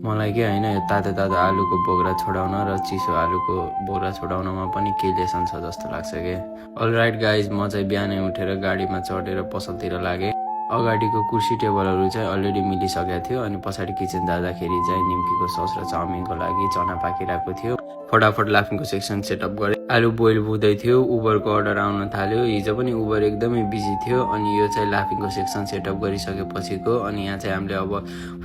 मलाई के हैन यो तातो तातो आलुको बोक्रा छोडाउन र चिसो आलुको बोक्रा छोडाउनमा पनि के लेसन छ जस्तो लाग्छ के। अलराइट गाइज, म चाहिँ बिहानै उठेर गाडीमा चढेर पसलतिर लागे। अगाडिको कुर्सी टेबलहरू चाहिँ अलरेडी मिलिसकेको थियो अनि पछाडि किचन जाँदाखेरि चाहिँ निम्कीको सस र चाउमिनको लागि चना पाकिरहेको थियो। फटाफट लाफिङको सेक्सन सेटअप गरे। आलु बोइल हुँदै थियो, उबरको अर्डर आउन थाल्यो। हिजो पनि उबर एकदमै बिजी थियो अनि यो चाहिँ लाफिङको सेक्सन सेटअप गरिसकेपछिको। अनि यहाँ चाहिँ हामीले अब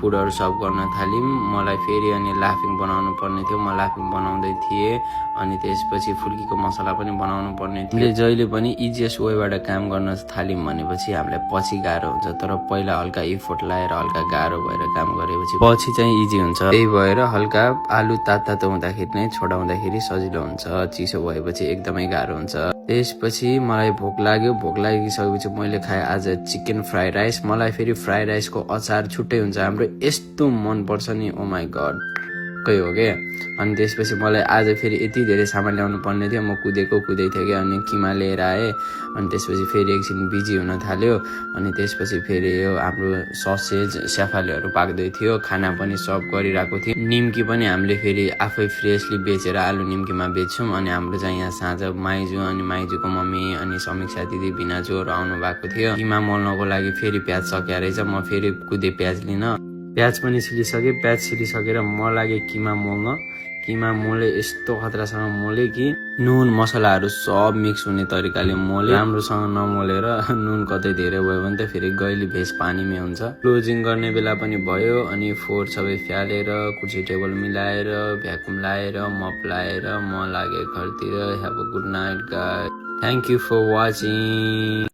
फुडहरू सर्भ गर्न थाल्यौँ। मलाई फेरि अनि लाफिङ बनाउनु पर्ने थियो, म लाफिङ बनाउँदै थिएँ। अनि त्यसपछि फुल्कीको मसला पनि बनाउनु पर्ने थियो। जहिले पनि इजिएस्ट वेबाट काम गर्न थाल्यौँ भनेपछि हामीलाई पछि गाह्रो हुन्छ, तर पहिला हल्का इफोर्ट लाएर हल्का गाह्रो भएर काम गरेपछि पछि चाहिँ इजी हुन्छ। त्यही भएर हल्का आलु तातो हुँदाखेरि नै छोडाउँदाखेरि सजिलो हुन्छ, चिसो भएपछि एकदमै गाह्रो हुन्छ। त्यसपछि मलाई भोक लाग्यो। भोक लागिसकेपछि मैले खाएँ आज चिकन फ्राई राइस। मलाई फेरि फ्राई राइसको अचार छुट्टै हुन्छ, हाम्रो यस्तो मनपर्छ नि, ओ माई गड कै हो क्या। अनि त्यसपछि मलाई आज फेरि यति धेरै सामान ल्याउनु पर्ने थियो, म कुदै थिएँ क्या। अनि किमा लिएर आएँ अनि त्यसपछि फेरि एकछिन बिजी हुन थाल्यो। अनि त्यसपछि फेरि यो हाम्रो ससेज स्याफालेहरू पाक्दै थियो, खाना पनि सर्भ गरिरहेको थियो। निम्की पनि हामीले फेरि आफै फ्रेसली बेचेर आलु निम्कीमा बेच्छौँ। अनि हाम्रो चाहिँ यहाँ साँझ माइजू अनि माइजूको मम्मी अनि समीक्षा दिदी भिनाजुहरू आउनु भएको थियो। किमा मोल्नको लागि फेरि प्याज सकिया रहेछ, म फेरि कुदे प्याज लिन। प्याज पनि छिलिसकेँ। प्याज छिलिसकेर म लागेँ किमा मोल्न। किमा मोले यस्तो खतरासँग मोले कि नुन मसलाहरू सब मिक्स हुने तरिकाले मोले। राम्रोसँग नमोलेर नुन कतै धेरै भयो भने त फेरि गैली भेज पानीमै हुन्छ। क्लोजिङ गर्ने बेला पनि भयो अनि फोहोर सबै फ्यालेर कुर्सी टेबल मिलाएर भ्याकुम लाएर मप लाएर म लागे घरतिर। Have a good night guys, thank you for watching.